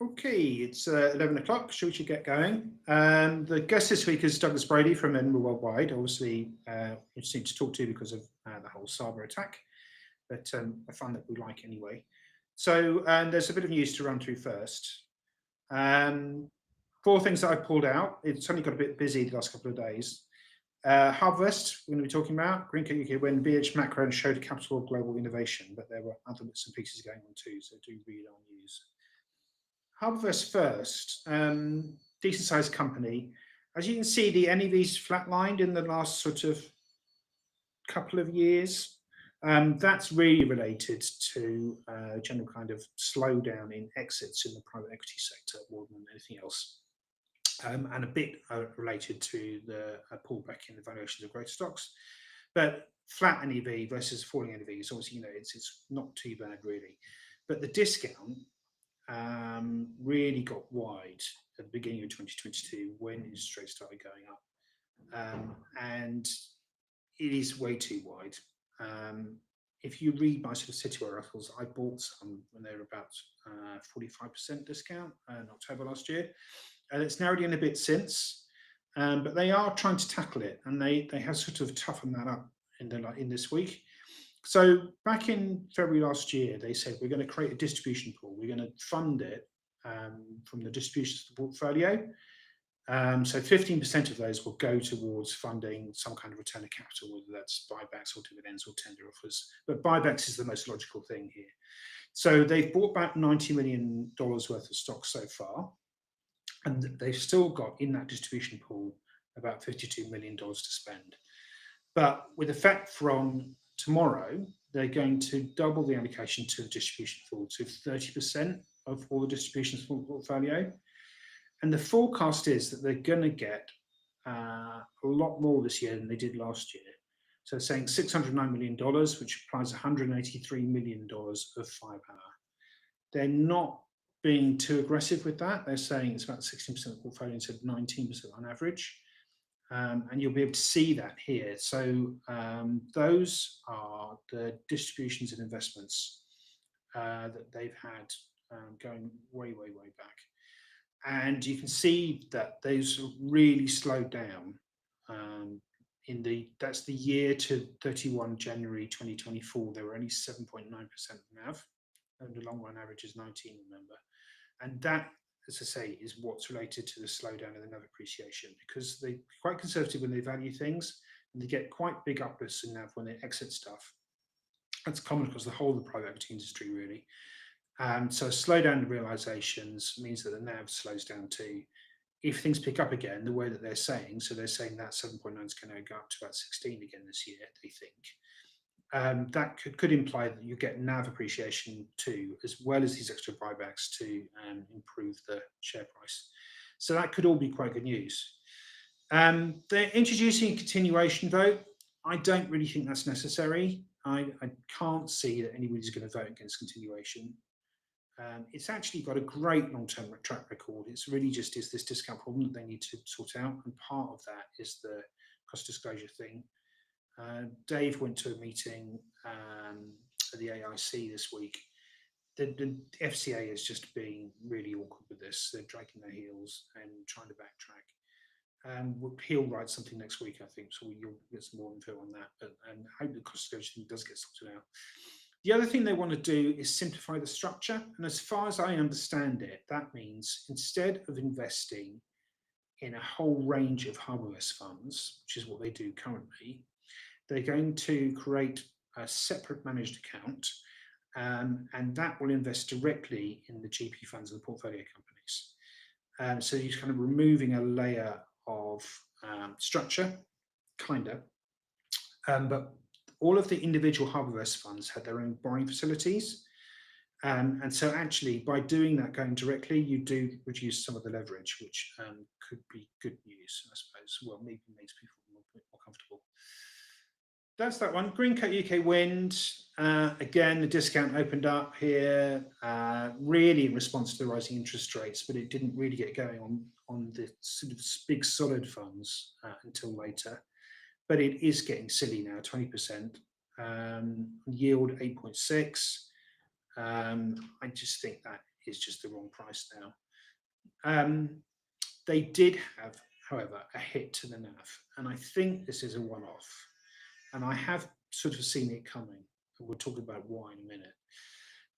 Okay, it's 11 o'clock, so we should get going. The guest this week is Douglas Brodie from Edinburgh Worldwide, obviously interesting to talk to because of the whole cyber attack, but I find that we like anyway. So there's a bit of news to run through first. 4 things that I've pulled out. It's only got a bit busy the last couple of days. Harvest, we're going to be talking about. Greencoat UK when BH Macro showed capital of global innovation, but there were other bits and pieces going on too, so do read our news. Harvest first, decent sized company. As you can see, the NAV's flatlined in the last sort of couple of years. That's really related to general kind of slowdown in exits in the private equity sector more than anything else. And a bit related to the pullback in the valuations of growth stocks. But flat NAV versus falling NAV is obviously, it's not too bad really. But the discount really got wide at the beginning of 2022 when interest rates started going up, and it is way too wide. If you read my sort of Citywire articles, I bought some when they were about 45% discount in October last year, and it's narrowed in a bit since, but they are trying to tackle it, and they have sort of toughened that up in this week. So back in February last year, they said we're going to create a distribution pool. We're going to fund it from the distributions of the portfolio. So 15% of those will go towards funding some kind of return of capital, whether that's buybacks or dividends or tender offers. But buybacks is the most logical thing here. So they've bought back $90 million worth of stock so far, and they've still got in that distribution pool about $52 million to spend. But with effect from tomorrow, they're going to double the allocation to the distribution pool to 30% of all the distributions from the portfolio. And the forecast is that they're going to get a lot more this year than they did last year. So saying $609 million, which implies $183 million of firepower. They're not being too aggressive with that. They're saying it's about 16% of the portfolio instead of 19% on average. And you'll be able to see that here. So those are the distributions and investments that they've had going way, way, way back. And you can see that those really slowed down. That's the year to 31 January 2024. They were only 7.9% NAV, and the long run average is 19, remember. And that, as I say, is what's related to the slowdown in the NAV appreciation, because they're quite conservative when they value things, and they get quite big uplifts in NAV when they exit stuff. That's common across the whole of the private equity industry, really. So a slowdown in realizations means that the NAV slows down too. If things pick up again, the way that they're saying, so they're saying that 7.9 is going to go up to about 16 again this year, they think. That could imply that you get NAV appreciation too, as well as these extra buybacks to improve the share price. So that could all be quite good news. They're introducing a continuation vote. I don't really think that's necessary. I can't see that anybody's going to vote against continuation. It's actually got a great long-term track record. It's really just is this discount problem that they need to sort out, and part of that is the cost disclosure thing. Dave went to a meeting at the AIC this week. The FCA is just being really awkward with this. They're dragging their heels and trying to backtrack. He'll write something next week, I think, so you'll get some more info on that. And I hope the cost disclosure thing does get sorted out. The other thing they want to do is simplify the structure. And as far as I understand it, that means instead of investing in a whole range of Harvest funds, which is what they do currently, they're going to create a separate managed account, and that will invest directly in the GP funds of the portfolio companies. So you're kind of removing a layer of structure, but all of the individual Harvest funds had their own borrowing facilities. And so actually, by doing that, going directly, you do reduce some of the leverage, which could be good news, I suppose. Well, maybe makes people more comfortable. That's that one. Greencoat UK Wind. Again, the discount opened up here, really in response to the rising interest rates, but it didn't really get going on the sort of big solid funds until later. But it is getting silly now, 20%. Yield 8.6. I just think that is just the wrong price now. They did have, however, a hit to the NAV, and I think this is a one-off. And I have sort of seen it coming, and we'll talk about why in a minute.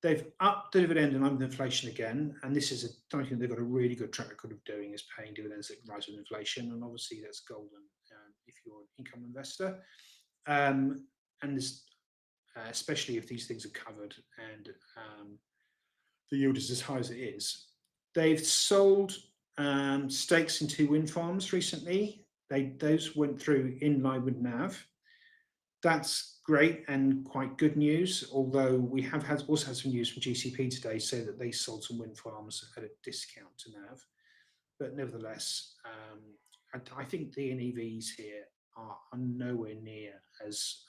They've upped the dividend in line with inflation again, and this is something they've got a really good track record of doing, is paying dividends that rise with inflation, and obviously that's golden if you're an income investor. And this, especially if these things are covered and the yield is as high as it is. They've sold stakes in 2 wind farms recently. Those went through in line with NAV. That's great and quite good news, although we have also had some news from GCP today saying that they sold some wind farms at a discount to NAV. But nevertheless, I think the NAVs here are nowhere near as,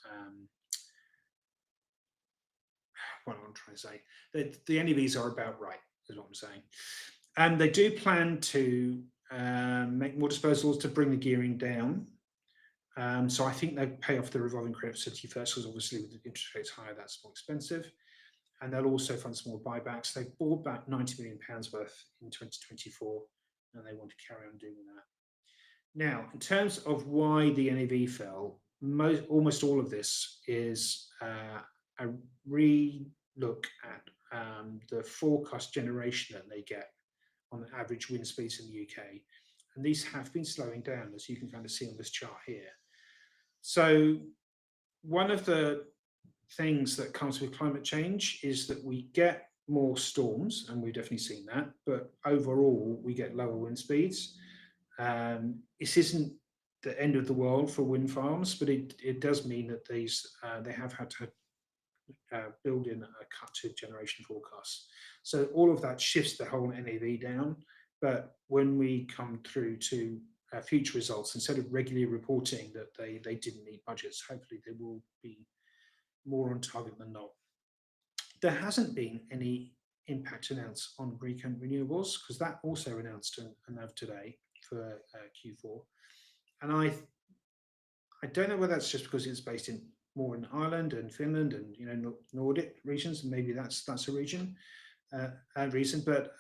what I'm trying to say. The NAVs are about right, is what I'm saying. And they do plan to make more disposals to bring the gearing down. So I think they'll pay off the revolving credit facility first, because obviously with the interest rates higher, that's more expensive. And they'll also fund some more buybacks. They bought back £90 million worth in 2024, and they want to carry on doing that. Now, in terms of why the NAV fell, almost all of this is a re-look at the forecast generation that they get on the average wind speeds in the UK. And these have been slowing down, as you can kind of see on this chart here. So one of the things that comes with climate change is that we get more storms, and we've definitely seen that, but overall we get lower wind speeds. This isn't the end of the world for wind farms, but it does mean that they have had to build in a cut to generation forecasts. So all of that shifts the whole NAV down. But when we come through to future results, instead of regularly reporting that they didn't meet budgets, hopefully they will be more on target than not. There hasn't been any impact announced on Greek renewables, because that also announced a NAV today for Q4. And I don't know whether that's just because it's based in more in Ireland and Finland and Nordic regions, and maybe that's a reason. But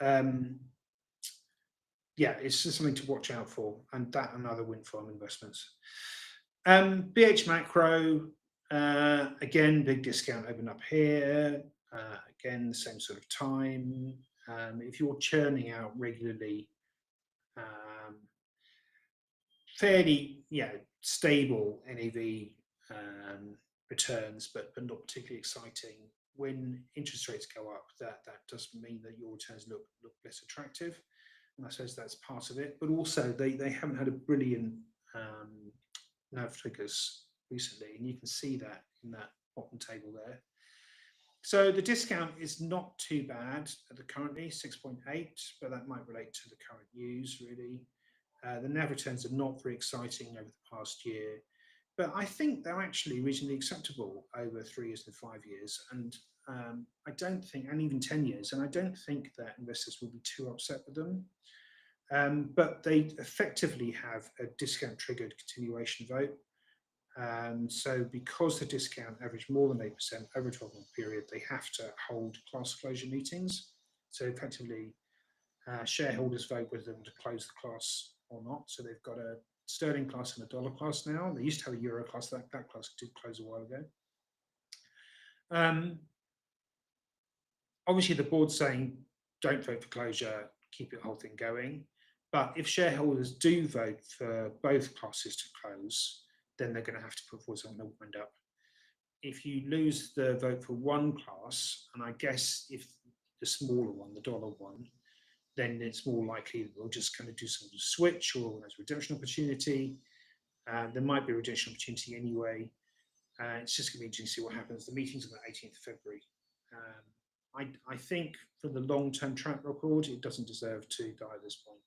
yeah, it's just something to watch out for, and that and other wind farm investments. BH Macro, again, big discount open up here. Again, the same sort of time. If you're churning out regularly, fairly stable NAV returns, but not particularly exciting. When interest rates go up, that does mean that your returns look less attractive. And I suppose that's part of it. But also, they haven't had a brilliant NAV figures recently, and you can see that in that bottom table there. So the discount is not too bad at the currently 6.8, but that might relate to the current news, really. The NAV returns are not very exciting over the past year, but I think they're actually reasonably acceptable over 3 years and 5 years. And I don't think, and even 10 years, and I don't think that investors will be too upset with them. But they effectively have a discount triggered continuation vote. So because the discount averaged more than 8% over a 12-month period, they have to hold class closure meetings. So effectively, shareholders vote whether to close the class or not. So they've got a sterling class and a dollar class now. They used to have a euro class. That class did close a while ago. Obviously, the board's saying don't vote for closure, keep the whole thing going. But if shareholders do vote for both classes to close, then they're going to have to put forward something that will wind up. If you lose the vote for one class, and I guess if the smaller one, the dollar one, then it's more likely that they'll just kind of do some switch, or there's a redemption opportunity. There might be a redemption opportunity anyway. It's just going to be interesting to see what happens. The meeting's on the 18th of February. I think for the long-term track record, it doesn't deserve to die at this point.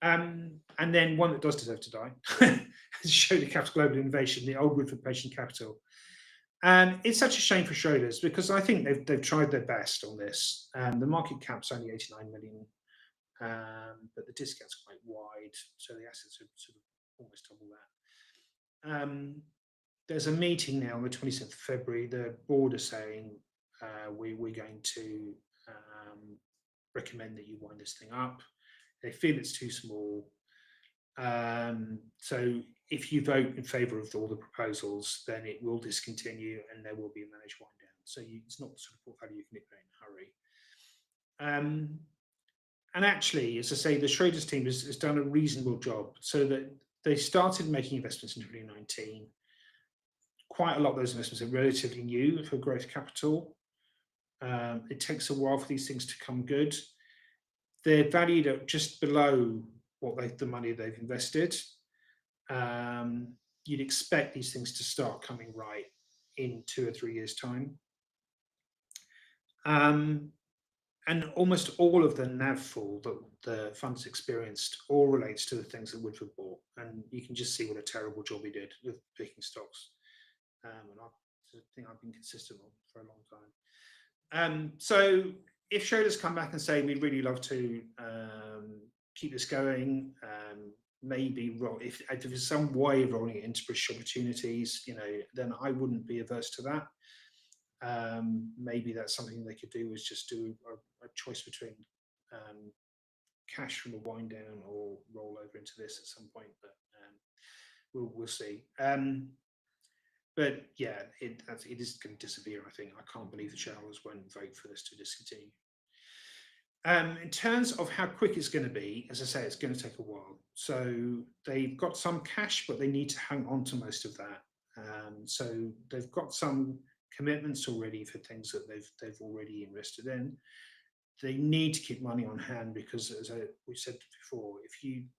And then one that does deserve to die is Schroder Capital Global Innovation, the old Woodford Patient Capital. And it's such a shame for Schroders, because I think they've tried their best on this. The market cap's only 89 million, but the discount's quite wide, so the assets are sort of almost double that. There's a meeting now on the 27th of February. The board are saying we're going to recommend that you wind this thing up. They feel it's too small. So if you vote in favour of all the proposals, then it will discontinue and there will be a managed wind down. So it's not the sort of portfolio you can liquidate in a hurry. And actually, as I say, the Schroders team has done a reasonable job, so that they started making investments in 2019. Quite a lot of those investments are relatively new for growth capital. It takes a while for these things to come good. They're valued at just below what the money they've invested. You'd expect these things to start coming right in 2 or 3 years' time. And almost all of the NAV fall that the fund's experienced all relates to the things that Woodford bought. And you can just see what a terrible job he did with picking stocks. And I think I've been consistent on for a long time. So if Schroders come back and say, we'd really love to keep this going, maybe if there's some way of rolling it into British opportunities, then I wouldn't be averse to that. Maybe that's something they could do, is just do a choice between cash from a wind down or roll over into this at some point, but we'll see. But yeah, it is going to disappear, I think. I can't believe the shareholders won't vote for this to discontinue. In terms of how quick it's going to be, as I say, it's going to take a while. So they've got some cash, but they need to hang on to most of that. So they've got some commitments already for things that they've already invested in. They need to keep money on hand because, as we said before,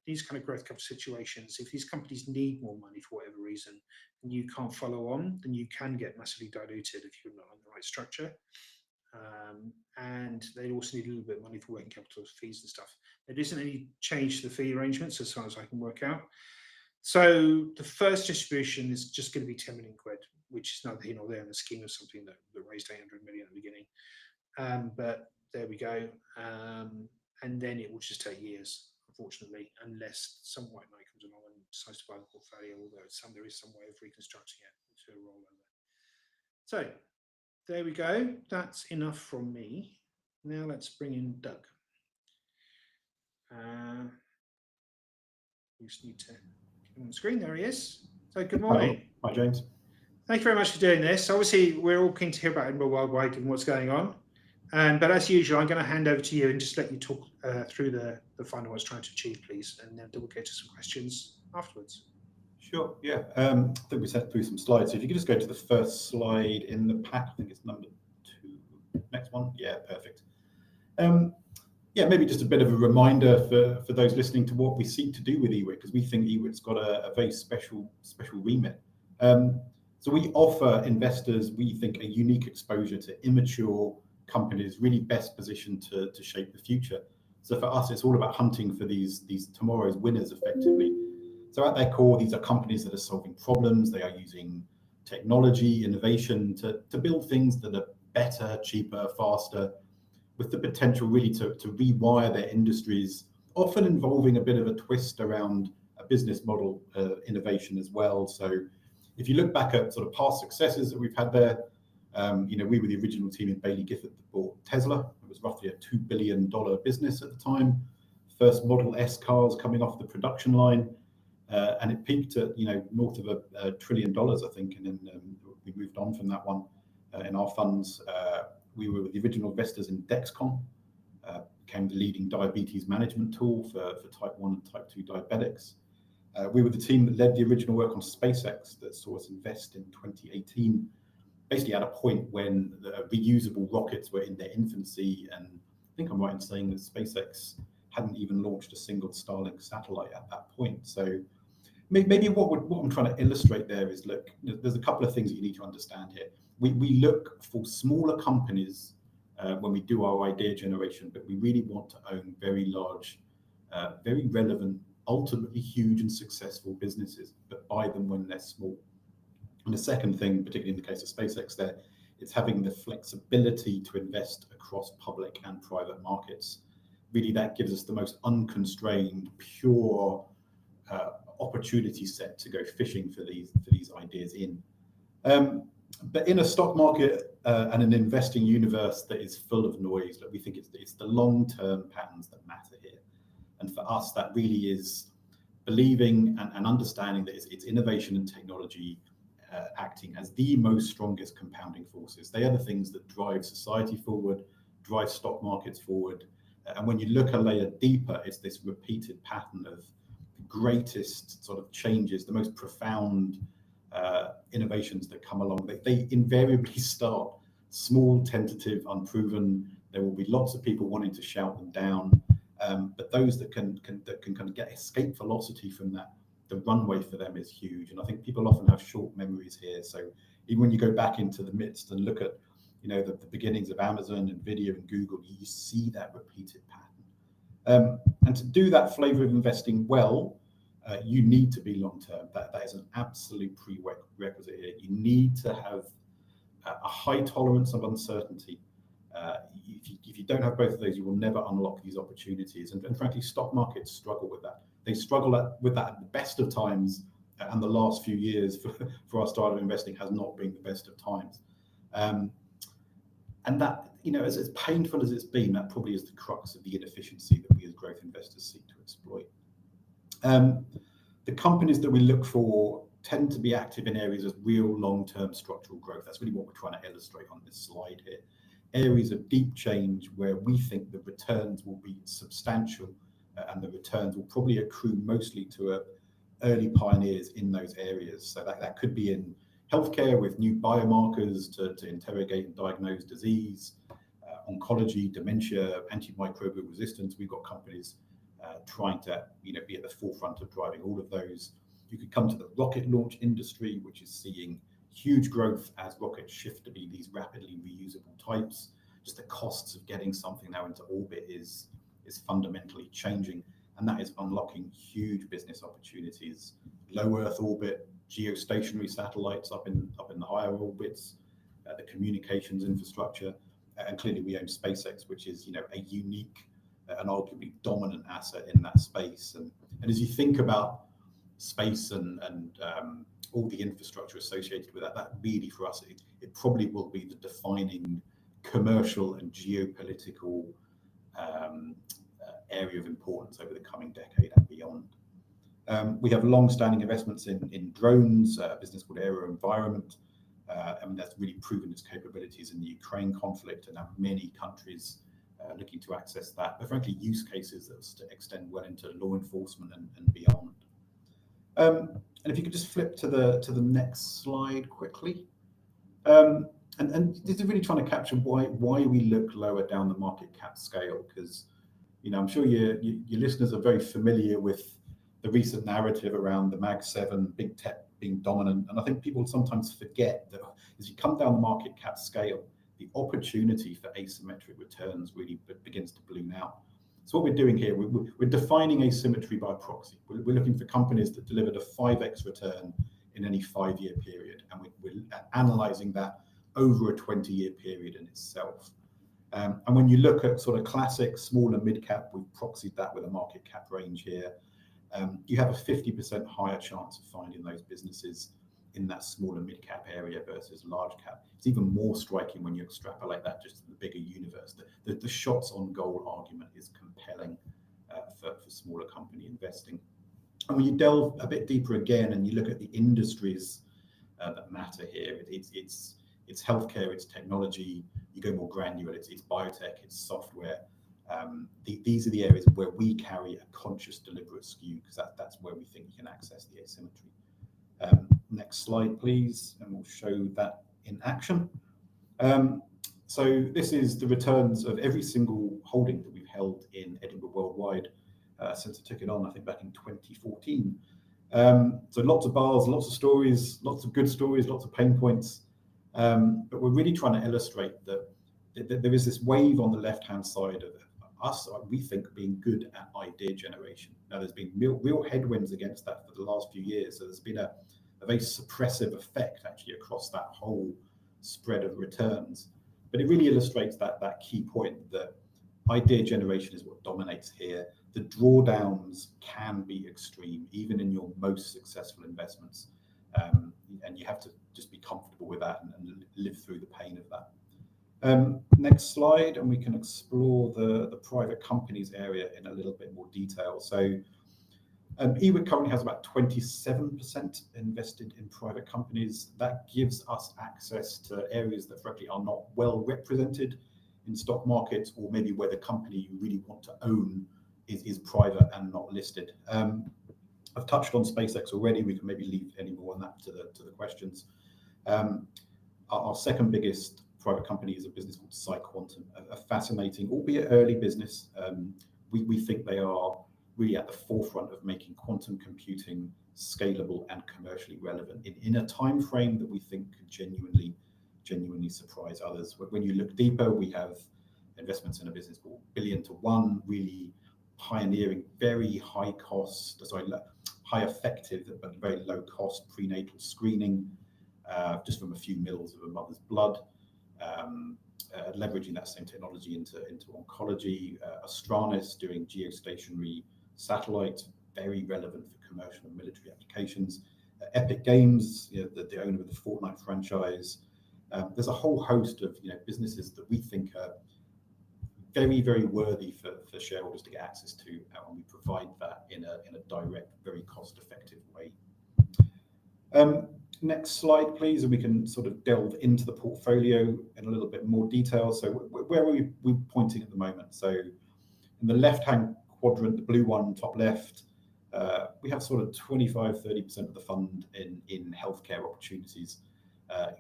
these kind of growth capital situations, if these companies need more money for whatever reason, and you can't follow on, then you can get massively diluted if you're not on the right structure. And they also need a little bit of money for working capital fees and stuff. There isn't any change to the fee arrangements as far as I can work out. So the first distribution is just going to be 10 million quid, which is neither here nor there in the scheme of something that raised 800 million at the beginning. But there we go. And then it will just take years, unfortunately, unless some white knight comes along and decides to buy the portfolio, although there is some way of reconstructing it into a rollover. So there we go. That's enough from me. Now let's bring in Doug. We just need to get him on the screen. There he is. So good morning. Hi, James. Thank you very much for doing this. Obviously, we're all keen to hear about Edinburgh Worldwide and what's going on. But as usual, I'm going to hand over to you and just let you talk through the fund and what it's trying to achieve, please. And then we'll get to some questions afterwards. Sure, yeah. I think we sent through some slides. So if you could just go to the first slide in the pack, I think it's number 2. Next one. Yeah, perfect. Yeah, maybe just a bit of a reminder for those listening to what we seek to do with EWIT, because we think EWIT's got a very special remit. So we offer investors, we think, a unique exposure to immature companies really best positioned to shape the future. So for us, it's all about hunting for these tomorrow's winners, effectively. So at their core, these are companies that are solving problems. They are using technology, innovation to build things that are better, cheaper, faster, with the potential really to rewire their industries, often involving a bit of a twist around a business model innovation as well. So if you look back at sort of past successes that we've had there, we were the original team in Baillie Gifford that bought Tesla. It was roughly a $2 billion business at the time. First Model S cars coming off the production line. And it peaked at north of $1 trillion, I think, and then we moved on from that one in our funds. We were the original investors in Dexcom, became the leading diabetes management tool for type 1 and type 2 diabetics. We were the team that led the original work on SpaceX that saw us invest in 2018, basically at a point when the reusable rockets were in their infancy, and I think I'm right in saying that SpaceX hadn't even launched a single Starlink satellite at that point. So maybe what I'm trying to illustrate there is, look, there's a couple of things that you need to understand here. We look for smaller companies when we do our idea generation, but we really want to own very large, very relevant, ultimately huge and successful businesses, but buy them when they're small. And the second thing, particularly in the case of SpaceX there, it's having the flexibility to invest across public and private markets. Really, that gives us the most unconstrained, pure opportunity set to go fishing for these ideas in. But in a stock market and an investing universe that is full of noise, that we think it's the long-term patterns that matter here. And for us, that really is believing and understanding that it's innovation and technology acting as the most strongest compounding forces. They are the things that drive society forward, drive stock markets forward. And when you look a layer deeper, it's this repeated pattern of the greatest sort of changes, the most profound innovations that come along. They invariably start small, tentative, unproven. There will be lots of people wanting to shout them down, but those that can kind of get escape velocity from that, the runway for them is huge. And I think people often have short memories here. So even when you go back into the midst and look at, the beginnings of Amazon, Nvidia, and Google, you see that repeated pattern. And to do that flavor of investing well, you need to be long-term. That is an absolute prerequisite here. You need to have a high tolerance of uncertainty. If you don't have both of those, you will never unlock these opportunities. And frankly, stock markets struggle with that. They struggle with that at the best of times, and the last few years for our style of investing has not been the best of times. And that, as painful as it's been, that probably is the crux of the inefficiency that we as growth investors seek to exploit. The companies that we look for tend to be active in areas of real long-term structural growth. That's really what we're trying to illustrate on this slide here. Areas of deep change where we think the returns will be substantial, and the returns will probably accrue mostly to early pioneers in those areas. So that could be in healthcare with new biomarkers to interrogate and diagnose disease, oncology, dementia, antimicrobial resistance. We've got companies trying to be at the forefront of driving all of those. You could come to the rocket launch industry, which is seeing huge growth as rockets shift to be these rapidly reusable types. Just the costs of getting something now into orbit is fundamentally changing, and that is unlocking huge business opportunities. Low Earth orbit, geostationary satellites up in the higher orbits, the communications infrastructure, and clearly we own SpaceX, which is a unique and arguably dominant asset in that space. And as you think about space and all the infrastructure associated with that really for us, it probably will be the defining commercial and geopolitical area of importance over the coming decade and beyond. We have long-standing investments in drones, a business called AeroVironment. That's really proven its capabilities in the Ukraine conflict, and now many countries looking to access that. But frankly, use cases that extend well into law enforcement and beyond. And if you could just flip to the next slide quickly. And this is really trying to capture why we look lower down the market cap scale, because I'm sure your listeners are very familiar with the recent narrative around the Mag 7 big tech being dominant. And I think people sometimes forget that as you come down the market cap scale, the opportunity for asymmetric returns really begins to balloon out. So what we're doing here, we're defining asymmetry by proxy. We're looking for companies that delivered a 5x return in any 5-year period, and we're analyzing that over a 20-year period in itself. And when you look at sort of classic small and mid cap, we've proxied that with a market cap range here. You have a 50% higher chance of finding those businesses in that small and mid cap area versus large cap. It's even more striking when you extrapolate that just to the bigger universe. The shots on goal argument is compelling for smaller company investing. And when you delve a bit deeper again and you look at the industries that matter here, it's healthcare, it's technology. You go more granular, it's biotech, it's software. These are the areas where we carry a conscious, deliberate skew, because that's where we think you can access the asymmetry. Next slide, please, and we'll show that in action. So this is the returns of every single holding that we've held in Edinburgh Worldwide since I took it on, I think back in 2014. So lots of bars, lots of stories, lots of good stories, lots of pain points. But we're really trying to illustrate that there is this wave on the left-hand side of us, we think, being good at idea generation. Now, there's been real headwinds against that for the last few years. So there's been a very suppressive effect actually across that whole spread of returns. But it really illustrates that key point that idea generation is what dominates here. The drawdowns can be extreme, even in your most successful investments. and you have to just be comfortable with that and live through the pain of that. Next slide, and we can explore the private companies area in a little bit more detail. So EWIT currently has about 27% invested in private companies. That gives us access to areas that frankly are not well represented in stock markets, or maybe where the company you really want to own is private and not listed. I've touched on SpaceX already. We can maybe leave any more on that to the questions. Our second biggest private company is a business called PsiQuantum, a fascinating, albeit early business. We think they are really at the forefront of making quantum computing scalable and commercially relevant in a time frame that we think could genuinely surprise others. When you look deeper, we have investments in a business called Billion to One, really pioneering very high effective but very low cost prenatal screening, just from a few mils of a mother's blood, leveraging that same technology into oncology. Astranis doing geostationary satellites, very relevant for commercial and military applications. Epic Games, the owner of the Fortnite franchise. There's a whole host of businesses that we think are very, very worthy for shareholders to get access to, and we provide that in a direct, very cost-effective way. Next slide, please, and we can sort of delve into the portfolio in a little bit more detail. So where are we pointing at the moment? So in the left-hand quadrant, the blue one, top left, we have sort of 25-30% of the fund in healthcare opportunities.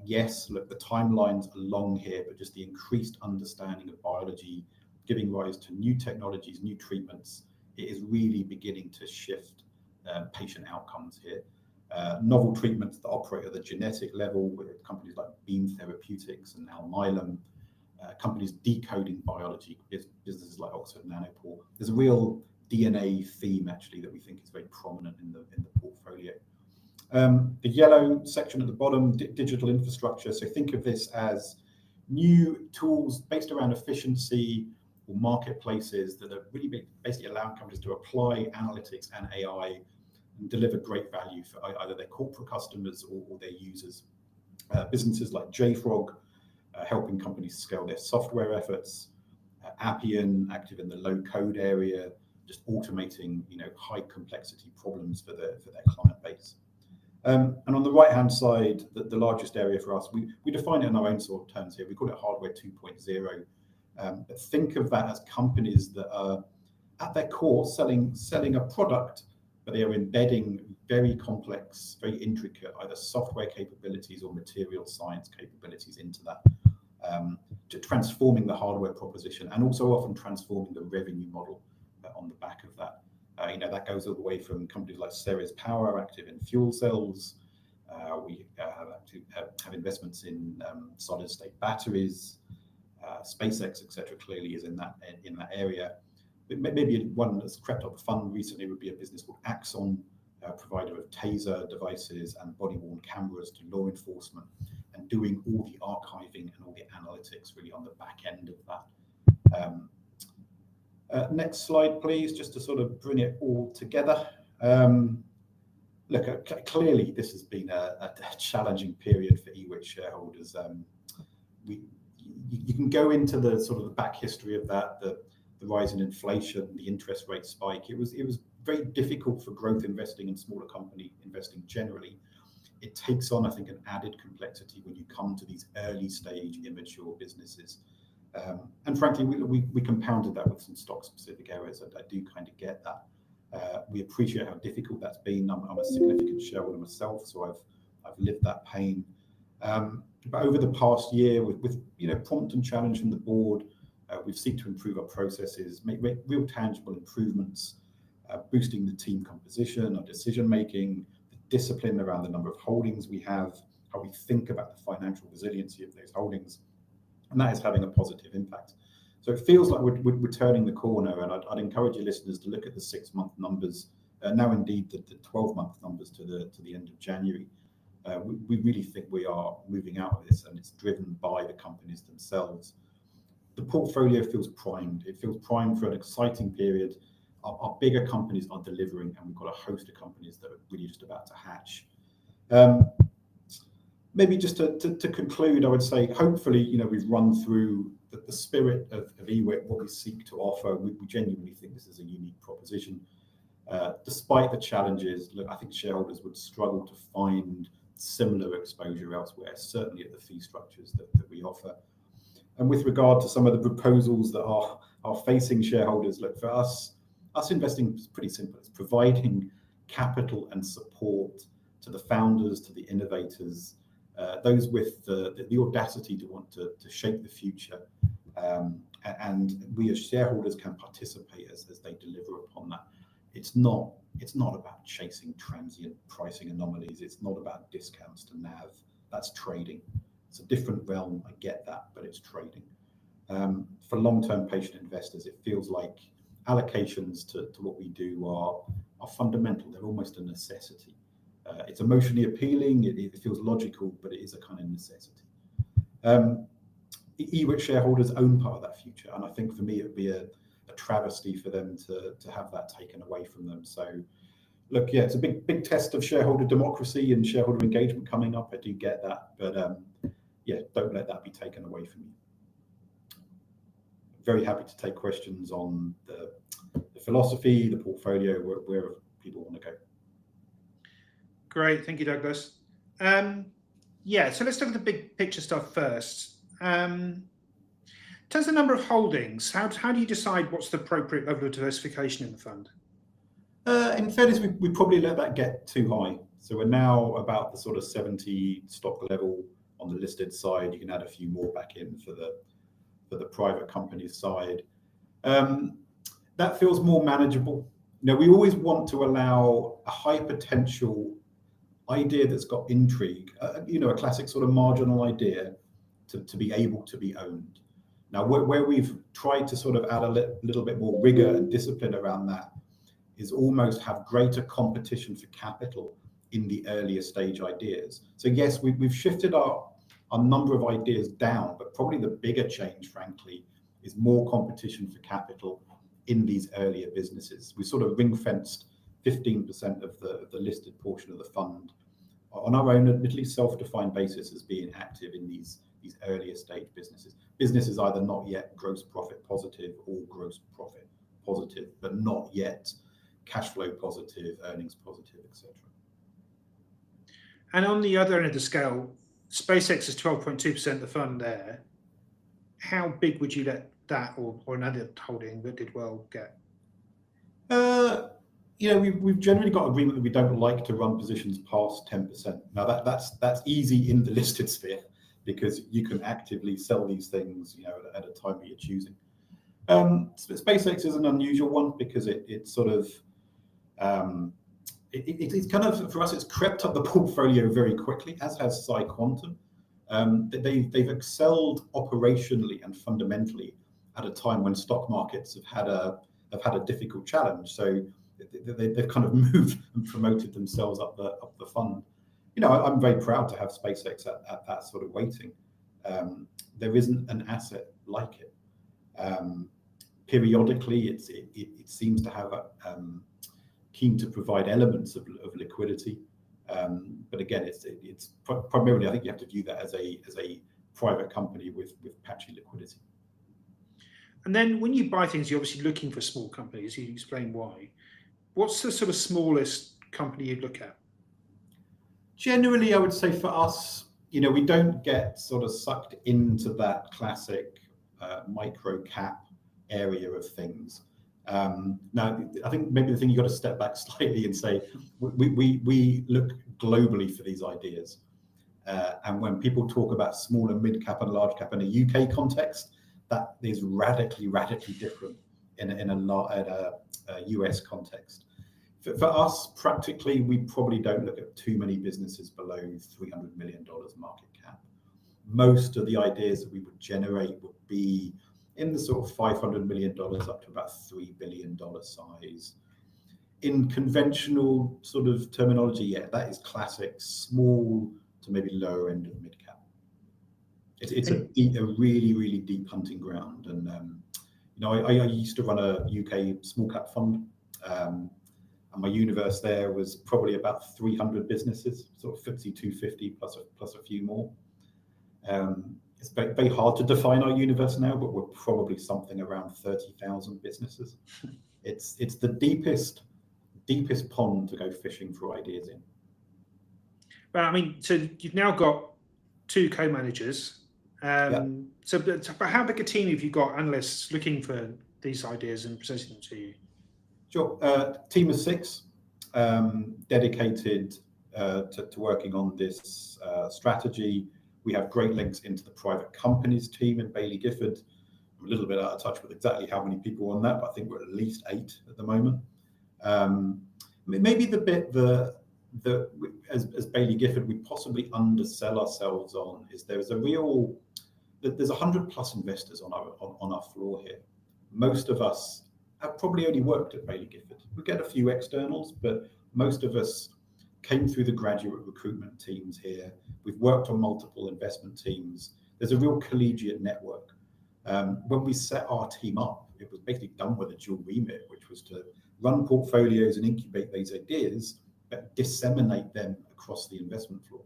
Yes, look, the timelines are long here, but just the increased understanding of biology, giving rise to new technologies, new treatments, it is really beginning to shift patient outcomes here. Novel treatments that operate at the genetic level with companies like Beam Therapeutics and Alnylam, companies decoding biology, businesses like Oxford Nanopore. There's a real DNA theme actually that we think is very prominent in the portfolio. The yellow section at the bottom, digital infrastructure. So think of this as new tools based around efficiency or marketplaces that are really basically allowing companies to apply analytics and AI and deliver great value for either their corporate customers or their users. Businesses like JFrog, helping companies scale their software efforts. Appian, active in the low-code area, just automating high complexity problems for their client base. And on the right-hand side, the largest area for us, we define it in our own sort of terms here. We call it hardware 2.0. But think of that as companies that are at their core selling a product, but they are embedding very complex, very intricate either software capabilities or material science capabilities into that, to transforming the hardware proposition and also often transforming the revenue model on the back of that. That goes all the way from companies like Ceres Power, active in fuel cells. We have investments in solid state batteries. SpaceX, etc., clearly is in that area. Maybe one that's crept up the fund recently would be a business called Axon, provider of taser devices and body-worn cameras to law enforcement, and doing all the archiving and all the analytics really on the back end of that. Next slide, please, just to sort of bring it all together. Look, clearly this has been a challenging period for EWIT shareholders. You can go into the sort of the back history of that, the rise in inflation, the interest rate spike. It was very difficult for growth investing and smaller company investing generally. It takes on, I think, an added complexity when you come to these early stage immature businesses. And frankly, we compounded that with some stock specific areas. I do kind of get that. We appreciate how difficult that's been. I'm a significant shareholder myself, so I've lived that pain. But over the past year, with prompt and challenge from the board, we've sought to improve our processes, make real tangible improvements, boosting the team composition, our decision making, the discipline around the number of holdings we have, how we think about the financial resiliency of those holdings, and that is having a positive impact. So it feels like we're turning the corner, and I'd encourage your listeners to look at the 6-month numbers, now indeed the 12-month numbers to the end of January. We really think we are moving out of this, and it's driven by the companies themselves. The portfolio feels primed. It feels primed for an exciting period. Our bigger companies are delivering, and we've got a host of companies that are really just about to hatch. Maybe just to conclude, I would say, hopefully, we've run through the spirit of EWIT, what we seek to offer. We genuinely think this is a unique proposition. Despite the challenges, look, I think shareholders would struggle to find similar exposure elsewhere, certainly at the fee structures that we offer. And with regard to some of the proposals that are facing shareholders, look, for us investing is pretty simple. It's providing capital and support to the founders, to the innovators, those with the audacity to want to shape the future. And we as shareholders can participate as they deliver upon that. It's not about chasing transient pricing anomalies. It's not about discounts to NAV. That's trading. It's a different realm. I get that, but it's trading. For long-term patient investors, it feels like allocations to what we do are fundamental. They're almost a necessity. It's emotionally appealing. It feels logical, but it is a kind of necessity. EWIT shareholders own part of that future, and I think for me it would be a travesty for them to have that taken away from them. So, look, yeah, it's a big test of shareholder democracy and shareholder engagement coming up. I do get that, but yeah, don't let that be taken away from you. Very happy to take questions on the philosophy, the portfolio, wherever people want to go. Great, thank you, Douglas. Yeah, so let's look at the big picture stuff first. In terms of the number of holdings, how do you decide what's the appropriate level of diversification in the fund? In fairness, we probably let that get too high. So we're now about the sort of 70 stock level on the listed side. You can add a few more back in for the private company side. That feels more manageable. We always want to allow a high potential idea that's got intrigue, a classic sort of marginal idea to be able to be owned. Now, where we've tried to sort of add a little bit more rigor and discipline around that is almost have greater competition for capital in the earlier stage ideas. So yes, we've shifted our number of ideas down, but probably the bigger change, frankly, is more competition for capital in these earlier businesses. We sort of ring-fenced 15% of the listed portion of the fund on our own, admittedly self-defined basis as being active in these earlier stage businesses either not yet gross profit positive or gross profit positive, but not yet cash flow positive, earnings positive, etc. And on the other end of the scale, SpaceX is 12.2% of the fund there. How big would you let that or another holding that did well get? We've generally got agreement that we don't like to run positions past 10%. Now that's easy in the listed sphere because you can actively sell these things, at a time that you're choosing. SpaceX is an unusual one because it's sort of it's kind of, for us, it's crept up the portfolio very quickly, as has PsiQuantum. They've excelled operationally and fundamentally at a time when stock markets have had a difficult challenge. So they've kind of moved and promoted themselves up the fund. I'm very proud to have SpaceX at that sort of weighting. There isn't an asset like it. Periodically, it seems to have keen to provide elements of liquidity, but again, it's primarily, I think you have to view that as a private company with patchy liquidity. And then when you buy things, you're obviously looking for small companies. You explain why. What's the sort of smallest company you'd look at? Generally, I would say for us, we don't get sort of sucked into that classic micro cap area of things. Now, I think maybe the thing you've got to step back slightly and say, we look globally for these ideas. And when people talk about small and mid cap and large cap in a UK context, that is radically different in a US context. For us, practically, we probably don't look at too many businesses below $300 million market cap. Most of the ideas that we would generate would be in the sort of $500 million up to about $3 billion size. In conventional sort of terminology, yeah, that is classic small to maybe lower end of mid cap. It's a really deep hunting ground. And I used to run a UK small cap fund. and my universe there was probably about 300 businesses, sort of FTSE 250 plus a few more. It's very, very hard to define our universe now, but we're probably something around 30,000 businesses. It's the deepest pond to go fishing for ideas in. But I mean, so you've now got 2 co-managers. So, but how big a team have you got, analysts looking for these ideas and presenting them to you? Sure. Team of 6 dedicated to working on this strategy. We have great links into the private companies team in Baillie Gifford. I'm a little bit out of touch with exactly how many people on that, but I think we're at least 8 at the moment. Maybe the bit as Baillie Gifford we possibly undersell ourselves on is there's 100+ investors on our floor here. Most of us have probably only worked at Baillie Gifford. We get a few externals, but most of us came through the graduate recruitment teams here. We've worked on multiple investment teams. There's a real collegiate network. When we set our team up, it was basically done with a dual remit, which was to run portfolios and incubate those ideas, but disseminate them across the investment floor.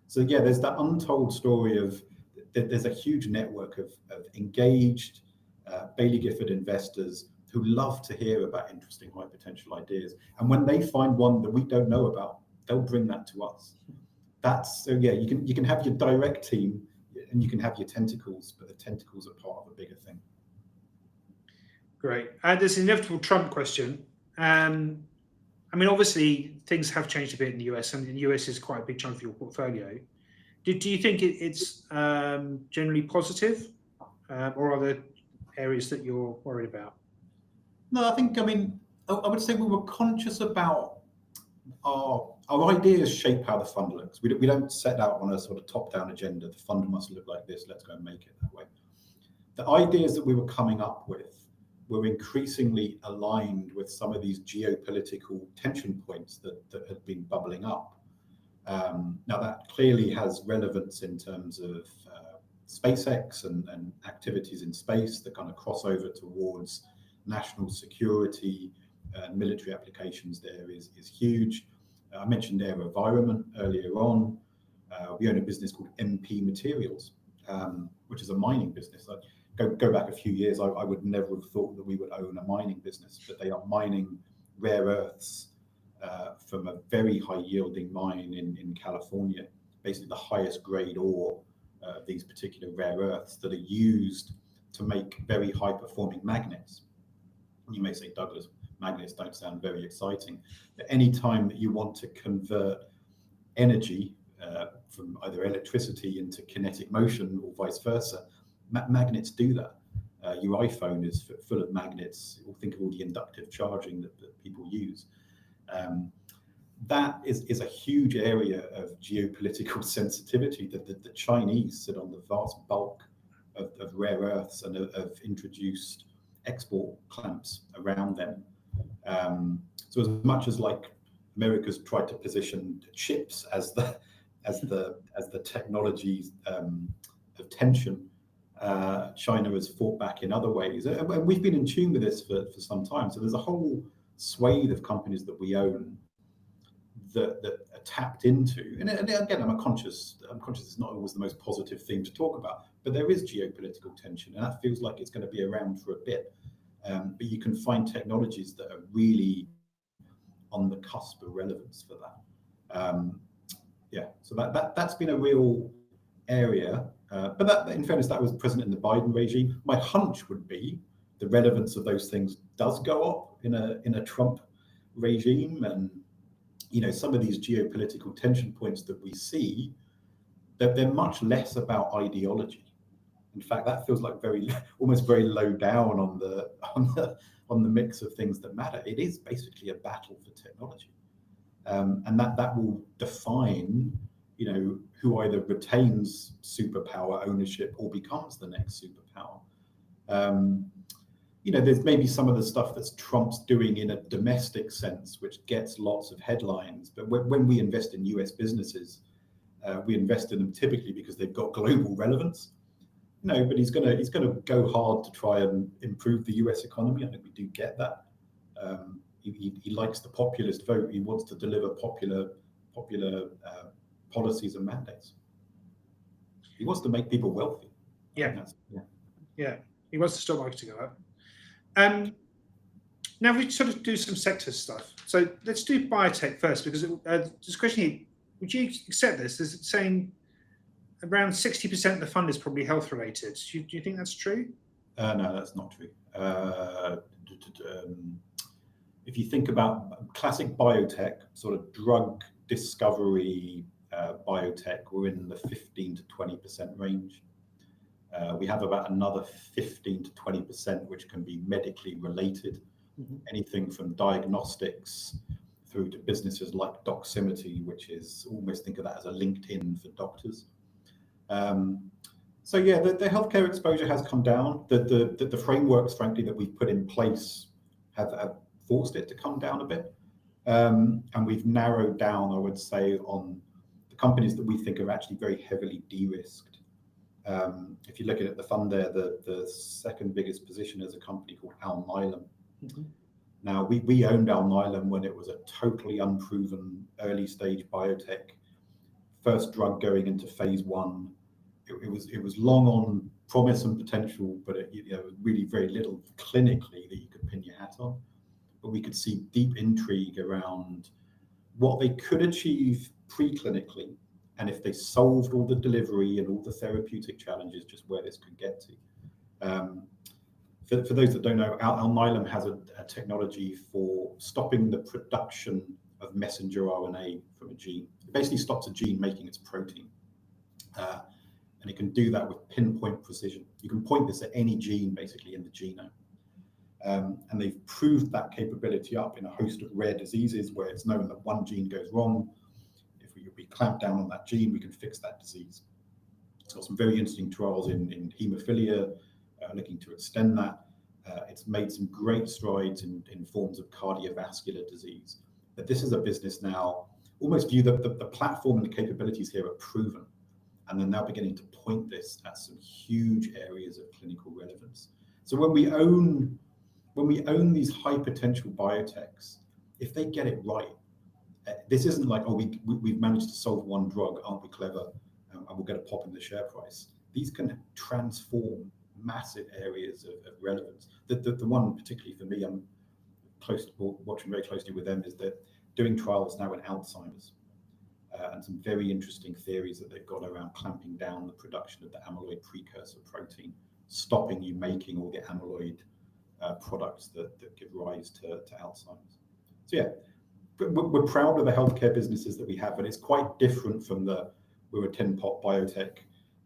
So yeah, there's that untold story of there's a huge network of engaged Baillie Gifford investors who love to hear about interesting high potential ideas. And when they find one that we don't know about, they'll bring that to us. So yeah, you can have your direct team and you can have your tentacles, but the tentacles are part of a bigger thing. Great. And there's an inevitable Trump question. I mean, obviously things have changed a bit in the US, and the US is quite a big chunk of your portfolio. Do you think it's generally positive, or are there areas that you're worried about? No, I would say we were conscious about our ideas shape how the fund looks. We don't set out on a sort of top-down agenda. The fund must look like this. Let's go and make it that way. The ideas that we were coming up with were increasingly aligned with some of these geopolitical tension points that had been bubbling up. Now that clearly has relevance in terms of SpaceX and activities in space that kind of cross over towards national security and military applications. There is huge. I mentioned AeroVironment earlier on. We own a business called MP Materials, which is a mining business. Go back a few years, I would never have thought that we would own a mining business, but they are mining rare earths from a very high yielding mine in California, basically the highest grade ore of these particular rare earths that are used to make very high performing magnets. You may say, Douglas, magnets don't sound very exciting, but any time that you want to convert energy from either electricity into kinetic motion or vice versa, magnets do that. Your iPhone is full of magnets. Or think of all the inductive charging that people use. That is a huge area of geopolitical sensitivity that the Chinese sit on the vast bulk of rare earths and have introduced export clamps around them. So as much as like America's tried to position chips as the technology of tension, China has fought back in other ways, and we've been in tune with this for some time. So there's a whole swathe of companies that we own that are tapped into, and again, I'm conscious it's not always the most positive thing to talk about, but there is geopolitical tension, and that feels like it's going to be around for a bit. But you can find technologies that are really on the cusp of relevance for that. So that's been a real area. But that, in fairness, that was present in the Biden regime. My hunch would be the relevance of those things does go up in a Trump regime, and some of these geopolitical tension points that we see, that they're much less about ideology. In fact, that feels like almost very low down on the mix of things that matter. It is basically a battle for technology, and that will define who either retains superpower ownership or becomes the next superpower. There's maybe some of the stuff that Trump's doing in a domestic sense, which gets lots of headlines. But when we invest in US businesses, we invest in them typically because they've got global relevance. But he's going to go hard to try and improve the US economy. I think we do get that. he likes the populist vote. He wants to deliver popular policies and mandates. He wants to make people wealthy. Yeah. He wants the stock market to go up. Now we sort of do some sector stuff. So let's do biotech first, because there's a question here. Would you accept this? Is it saying around 60% of the fund is probably health related? Do you think that's true? No, that's not true. If you think about classic biotech, sort of drug discovery biotech, we're in the 15 to 20% range. We have about another 15 to 20% which can be medically related, anything from diagnostics through to businesses like Doximity, which is almost, think of that as a LinkedIn for doctors. So yeah, the healthcare exposure has come down. The frameworks, frankly, that we've put in place have forced it to come down a bit. And we've narrowed down, I would say, on the companies that we think are actually very heavily de-risked. If you look at the fund there, the second biggest position is a company called Alnylam. Now, we owned Alnylam when it was a totally unproven early stage biotech, first drug going into phase 1. It was long on promise and potential, but really very little clinically that you could pin your hat on. But we could see deep intrigue around what they could achieve preclinically, and if they solved all the delivery and all the therapeutic challenges, just where this could get to. For those that don't know, Alnylam has a technology for stopping the production of messenger RNA from a gene. It basically stops a gene making its protein. And it can do that with pinpoint precision. You can point this at any gene basically in the genome. And they've proved that capability up in a host of rare diseases where it's known that one gene goes wrong. If we clamp down on that gene, we can fix that disease. It's got some very interesting trials in haemophilia, looking to extend that. It's made some great strides in forms of cardiovascular disease. But this is a business now, almost view that the platform and the capabilities here are proven. And they're now beginning to point this at some huge areas of clinical relevance. So when we own these high potential biotechs, if they get it right, this isn't like, oh, we've managed to solve one drug, aren't we clever, and we'll get a pop in the share price. These can transform massive areas of relevance. The one particularly for me, I'm watching very closely with them, is that doing trials now in Alzheimer's. And some very interesting theories that they've got around clamping down the production of the amyloid precursor protein, stopping you making all the amyloid products that give rise to Alzheimer's. So yeah, we're proud of the healthcare businesses that we have, but it's quite different from we're a 10-pot biotech.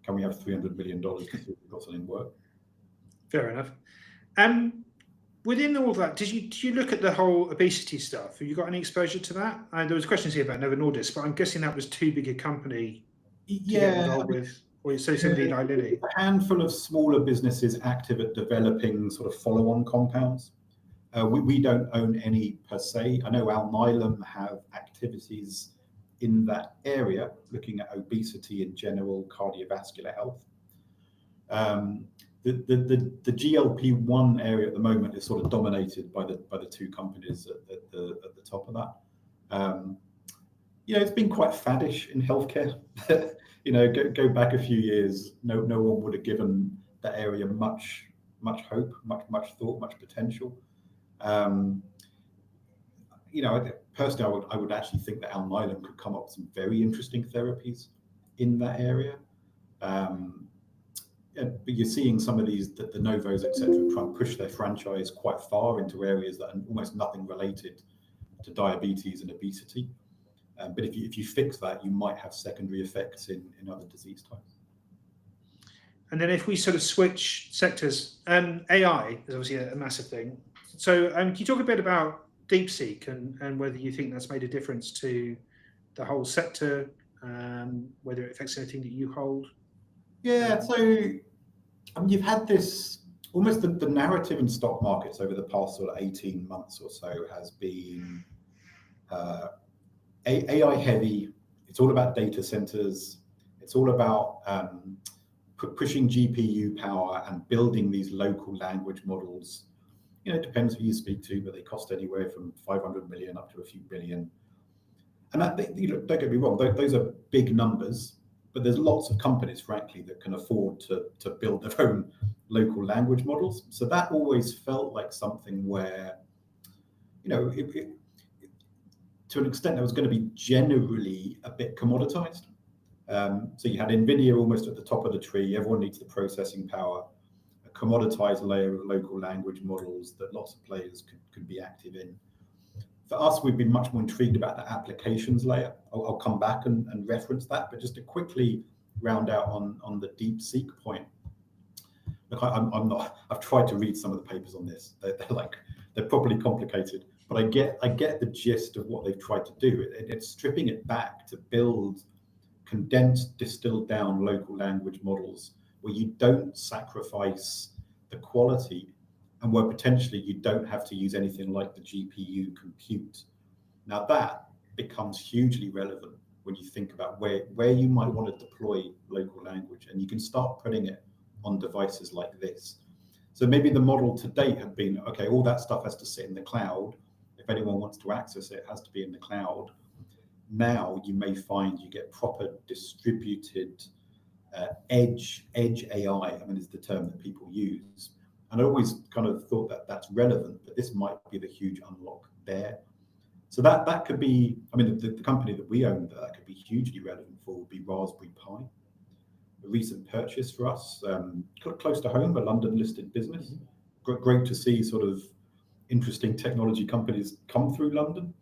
Can we have $300 million because we've got something work? Fair enough. Within all of that, did you look at the whole obesity stuff? Have you got any exposure to that? And there was questions here about Novo Nordisk, but I'm guessing that was too big a company to get involved with, or so somebody like Lilly. A handful of smaller businesses active at developing sort of follow-on compounds. We don't own any per se. I know Alnylam have activities in that area, looking at obesity in general, cardiovascular health. The GLP-1 area at the moment is sort of dominated by the two companies at the top of that. It's been quite faddish in healthcare. Go back a few years, no one would have given that area much hope, much thought, much potential. Personally, I would actually think that Alnylam could come up with some very interesting therapies in that area. But you're seeing some of these, the Novos, etc., try and push their franchise quite far into areas that are almost nothing related to diabetes and obesity. But if you fix that, you might have secondary effects in other disease types. And then if we sort of switch sectors, AI is obviously a massive thing. So can you talk a bit about DeepSeek and whether you think that's made a difference to the whole sector, whether it affects anything that you hold? Yeah, so you've had this, almost the narrative in stock markets over the past sort of 18 months or so has been AI heavy. It's all about data centers. It's all about pushing GPU power and building these local language models it depends who you speak to, but they cost anywhere from 500 million up to a few billion. And that, don't get me wrong, those are big numbers, but there's lots of companies, frankly, that can afford to build their own local language models. So that always felt like something where, to an extent, that was going to be generally a bit commoditized. So you had NVIDIA almost at the top of the tree. Everyone needs the processing power, a commoditized layer of local language models that lots of players could be active in. For us, we've been much more intrigued about the applications layer. I'll come back and reference that, but just to quickly round out on the DeepSeek point. Look, I've tried to read some of the papers on this. They're properly complicated, but I get the gist of what they've tried to do. It's stripping it back to build condensed, distilled down local language models where you don't sacrifice the quality and where potentially you don't have to use anything like the GPU compute. Now that becomes hugely relevant when you think about where you might want to deploy local language, and you can start putting it on devices like this. So maybe the model to date had been, okay, all that stuff has to sit in the cloud. If anyone wants to access it, it has to be in the cloud. Now you may find you get proper distributed edge AI, is the term that people use. And I always kind of thought that that's relevant, but this might be the huge unlock there. So that could be, the company that we own that could be hugely relevant for would be Raspberry Pi. A recent purchase for us, close to home, a London-listed business. Great to see sort of interesting technology companies come through London.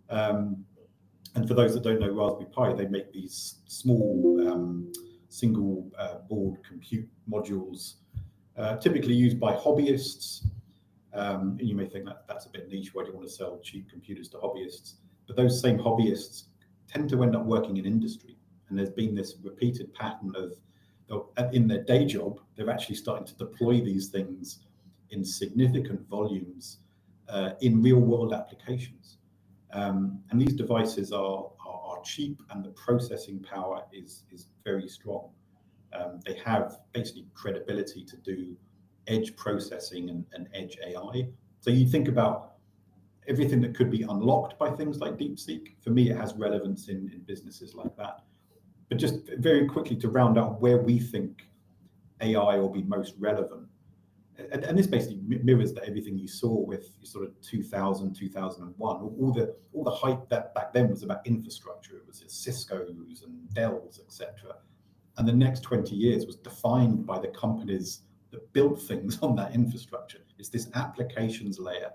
And for those that don't know Raspberry Pi, they make these small single board compute modules, typically used by hobbyists. And you may think that that's a bit niche. Why do you want to sell cheap computers to hobbyists? But those same hobbyists tend to end up working in industry. And there's been this repeated pattern of, in their day job, they're actually starting to deploy these things in significant volumes in real world applications. And these devices are cheap, and the processing power is very strong. They have basically credibility to do edge processing and edge AI. So you think about everything that could be unlocked by things like DeepSeek. For me, it has relevance in businesses like that. But just very quickly to round out where we think AI will be most relevant. And this basically mirrors everything you saw with sort of 2000, 2001. All the hype that back then was about infrastructure. It was Cisco's and Dell's, etc. And the next 20 years was defined by the companies that built things on that infrastructure. It's this applications layer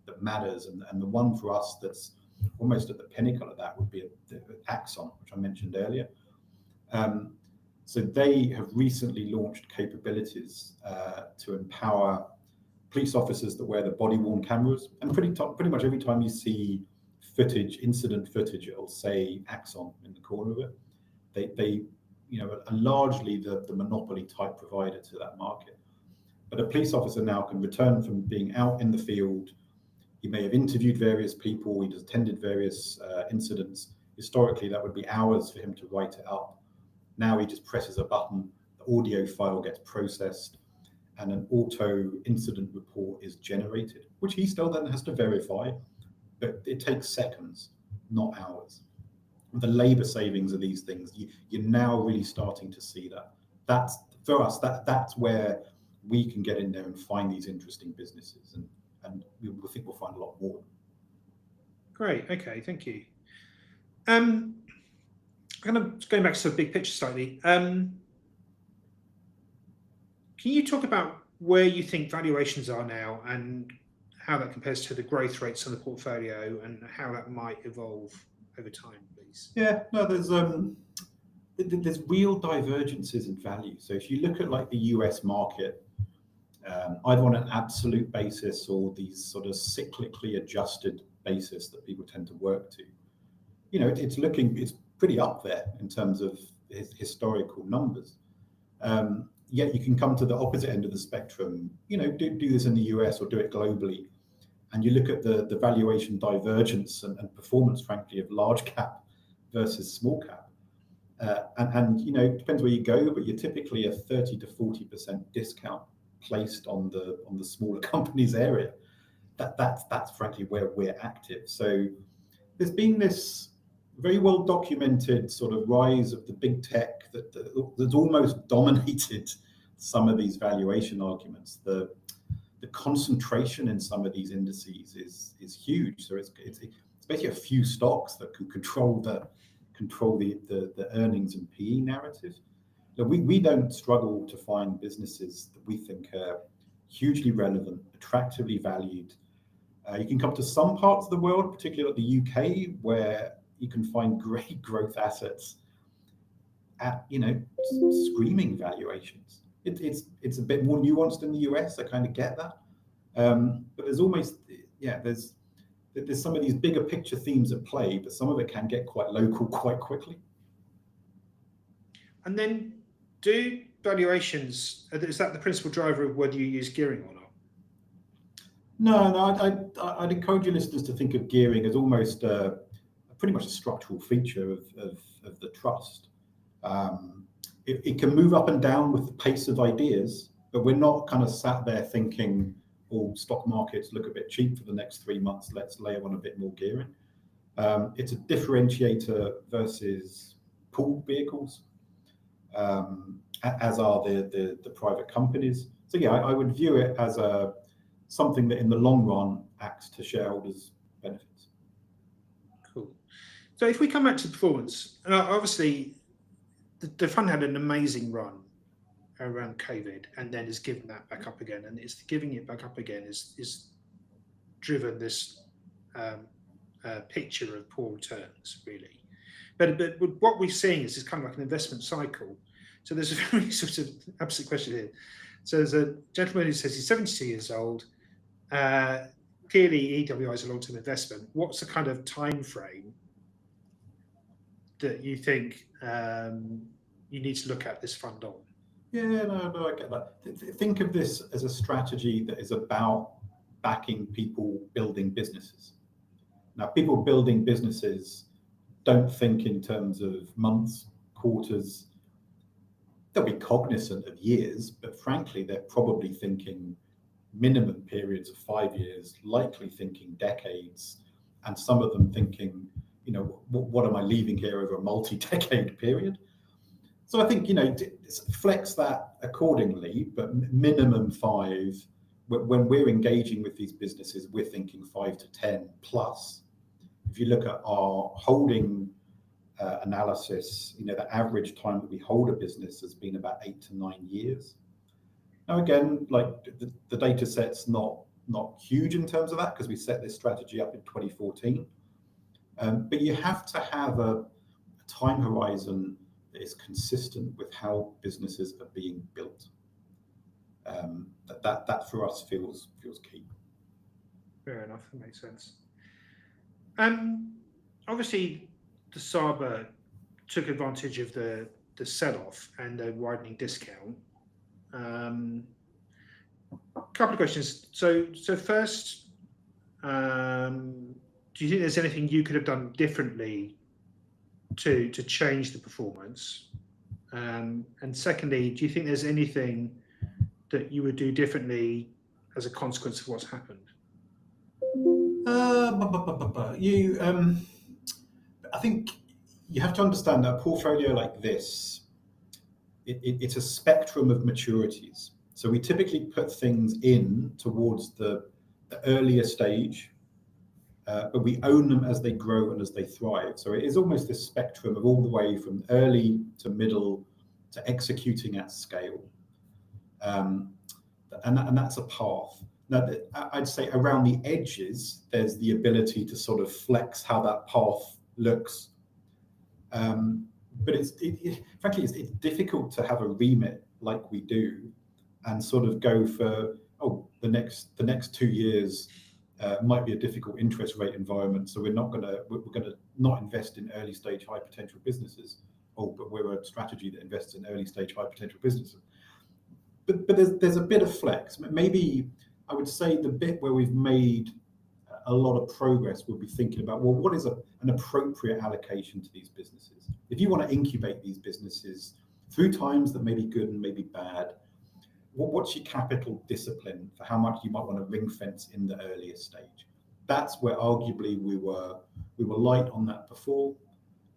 that matters. And the one for us that's almost at the pinnacle of that would be Axon, which I mentioned earlier. So they have recently launched capabilities to empower police officers that wear the body-worn cameras. And pretty much every time you see incident footage, it'll say Axon in the corner of it. They are largely the monopoly type provider to that market. But a police officer now can return from being out in the field. He may have interviewed various people. He has attended various incidents. Historically, that would be hours for him to write it up. Now he just presses a button, the audio file gets processed, and an auto incident report is generated, which he still then has to verify, but it takes seconds, not hours. The labor savings of these things, you're now really starting to see that. That's for us. That's where we can get in there and find these interesting businesses, and we think we'll find a lot more. Great. Okay. Thank you. Kind of going back to the big picture slightly. Can you talk about where you think valuations are now and how that compares to the growth rates on the portfolio and how that might evolve over time, please? Yeah, no, there's real divergences in value. So if you look at like the US market, either on an absolute basis or these sort of cyclically adjusted basis that people tend to work to, it's pretty up there in terms of historical numbers. Yet you can come to the opposite end of the spectrum, do this in the US or do it globally. And you look at the valuation divergence and performance, frankly, of large cap versus small cap. And it depends where you go, but you're typically a 30 to 40% discount placed on the smaller companies area. that's frankly where we're active. So there's been this very well documented sort of rise of the big tech that's almost dominated some of these valuation arguments. The concentration in some of these indices is huge. So it's basically a few stocks that can control the earnings and PE narrative. So we don't struggle to find businesses that we think are hugely relevant, attractively valued. You can come to some parts of the world, particularly the UK, where you can find great growth assets at screaming valuations. It's a bit more nuanced in the US. I kind of get that, but there's almost there's some of these bigger picture themes at play, but some of it can get quite local quite quickly. And then, do valuations, is that the principal driver of whether you use gearing or not? No, I'd encourage your listeners to think of gearing as almost pretty much a structural feature of the trust. It can move up and down with the pace of ideas, but we're not kind of sat there thinking, oh, stock markets look a bit cheap for the next 3 months, let's layer on a bit more gearing. It's a differentiator versus pooled vehicles, as are the private companies. So yeah, I would view it as something that in the long run acts to shareholders' benefits. Cool. So if we come back to performance, obviously the fund had an amazing run around COVID and then has given that back up again, and it's giving it back up again is driven this picture of poor returns, really. But what we're seeing is kind of like an investment cycle. So there's a very sort of absolute question here. So there's a gentleman who says he's 72 years old. Clearly, EWI is a long-term investment. What's the kind of time frame that you think you need to look at this fund on? Yeah, no, I get that. Think of this as a strategy that is about backing people building businesses. Now, people building businesses don't think in terms of months, quarters. They'll be cognizant of years, but frankly, they're probably thinking minimum periods of 5 years, likely thinking decades, and some of them thinking, what am I leaving here over a multi-decade period? So I think, flex that accordingly, but minimum 5. When we're engaging with these businesses, we're thinking 5 to 10 plus. If you look at our holding analysis, the average time that we hold a business has been about 8 to 9 years. Now, again, like the data set's not huge in terms of that because we set this strategy up in 2014. But you have to have a time horizon that is consistent with how businesses are being built. That for us feels key. Fair enough, that makes sense. Obviously, the SABA took advantage of the sell-off and the widening discount. Couple of questions. So first, do you think there's anything you could have done differently to change the performance? And secondly, do you think there's anything that you would do differently as a consequence of what's happened? I think you have to understand that a portfolio like this, it's a spectrum of maturities. So we typically put things in towards the earlier stage, but we own them as they grow and as they thrive. So it is almost this spectrum of all the way from early to middle to executing at scale. And that's a path. Now, I'd say around the edges, there's the ability to sort of flex how that path looks. But frankly, it's difficult to have a remit like we do and sort of go for, the next 2 years might be a difficult interest rate environment, so we're gonna not invest in early stage high potential businesses. But we're a strategy that invests in early stage high potential businesses. But there's a bit of flex. Maybe I would say the bit where we've made a lot of progress will be thinking about, what is an appropriate allocation to these businesses? If you want to incubate these businesses through times that may be good and may be bad, what's your capital discipline for how much you might want to ring fence in the earlier stage? That's where arguably we were light on that before,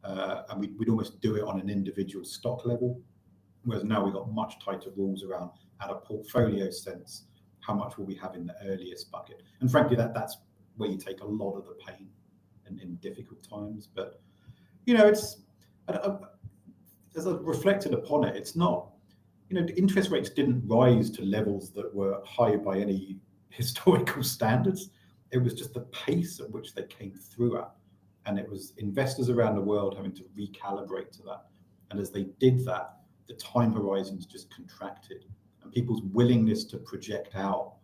and we'd almost do it on an individual stock level, whereas now we've got much tighter rules around, at a portfolio sense, how much will we have in the earliest bucket. And frankly, that's where you take a lot of the pain in difficult times. But it's, as I've reflected upon it, it's not, the interest rates didn't rise to levels that were high by any historical standards. It was just the pace at which they came through at. And it was investors around the world having to recalibrate to that. And as they did that, the time horizons just contracted, and people's willingness to project out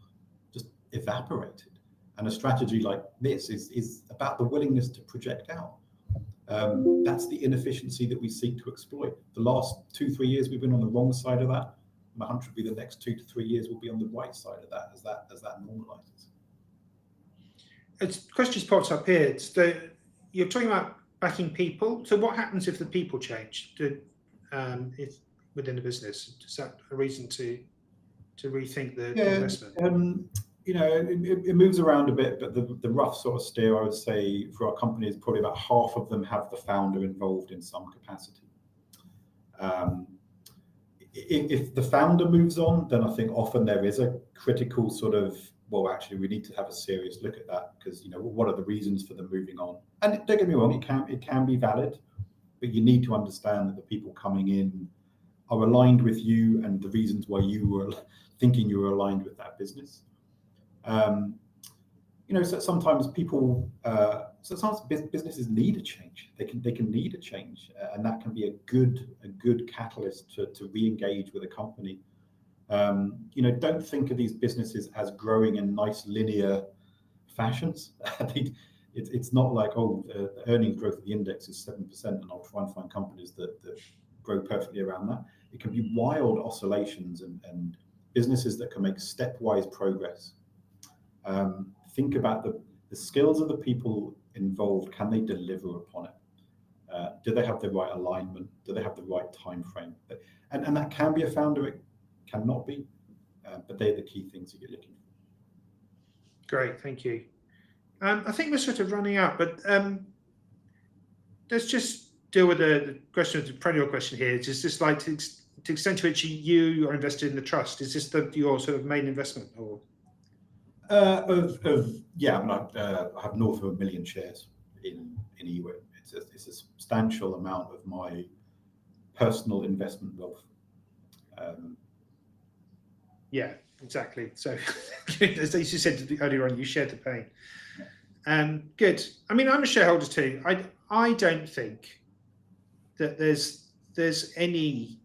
just evaporated. And a strategy like this is about the willingness to project out. That's the inefficiency that we seek to exploit. The last 2-3 years we've been on the wrong side of that. My hunch would be the next 2 to 3 years will be on the right side of that as that normalizes. Questions popped up here. You're talking about backing people. So what happens if the people change? If within the business, is that a reason to rethink the investment? It moves around a bit, but the rough sort of steer, I would say, for our company is probably about half of them have the founder involved in some capacity. If the founder moves on, then I think often there is a critical sort of, well, actually, we need to have a serious look at that, because what are the reasons for them moving on? And don't get me wrong, it can be valid, but you need to understand that the people coming in are aligned with you and the reasons why you were thinking you were aligned with that business. So sometimes businesses need a change. They can need a change, and that can be a good catalyst to re-engage with a company. Don't think of these businesses as growing in nice linear fashions. It's not like, the earnings growth of the index is 7%, and I'll try and find companies that grow perfectly around that. It can be wild oscillations and businesses that can make stepwise progress. Think about the skills of the people involved. Can they deliver upon it? Do they have the right alignment? Do they have the right time frame? And that can be a founder, it cannot be, but they're the key things that you're looking for. Great, thank you. I think we're sort of running out, but let's just deal with the question, the perennial question here. Is this like to the extent to which you are invested in the trust? Is this your sort of main investment, or? I have north of 1 million shares in EWIT. It's a substantial amount of my personal investment wealth. Yeah, exactly. So, as you said earlier on, you shared the pain. Good. I mean, I'm a shareholder too. I don't think that there's any.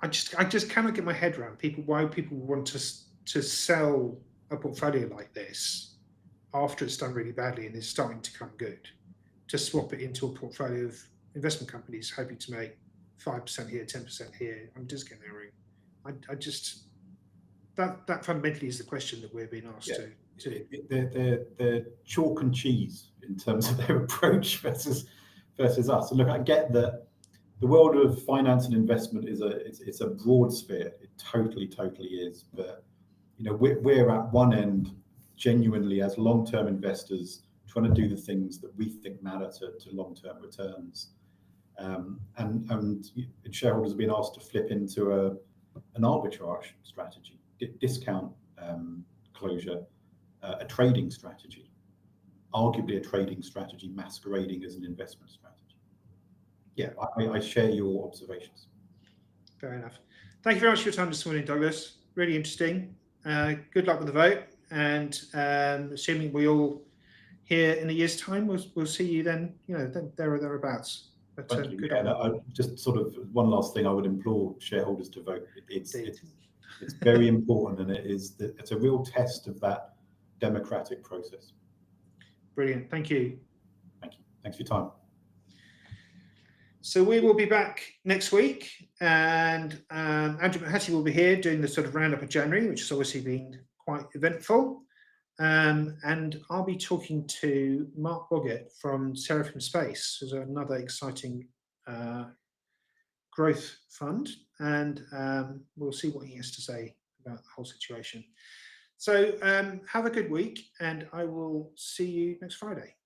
I just cannot get my head around why people want to sell a portfolio like this after it's done really badly and is starting to come good, to swap it into a portfolio of investment companies hoping to make 5% here, 10% here. I'm just getting there. I just that fundamentally is the question that we're being asked to. They're chalk and cheese in terms of their approach versus us. And look, I get that the world of finance and investment it's a broad sphere. It totally is. But we're at one end, genuinely as long-term investors, trying to do the things that we think matter to long-term returns. And shareholders have been asked to flip into an arbitrage strategy, discount closure, a trading strategy, arguably a trading strategy masquerading as an investment strategy. Yeah, I share your observations. Fair enough. Thank you very much for your time this morning, Douglas. Really interesting. Good luck with the vote, and assuming we all here in a year's time, we'll see you then. There or thereabouts. But, Thank you. Good I just sort of one last thing I would implore shareholders to vote. It's very important, and it's a real test of that democratic process. Brilliant. Thank you. Thank you. Thanks for your time. So we will be back next week, and Andrew Mahaty will be here doing the sort of roundup of January, which has obviously been quite eventful. And I'll be talking to Mark Boggett from Seraphim Space, who's another exciting growth fund, and we'll see what he has to say about the whole situation. So have a good week, and I will see you next Friday.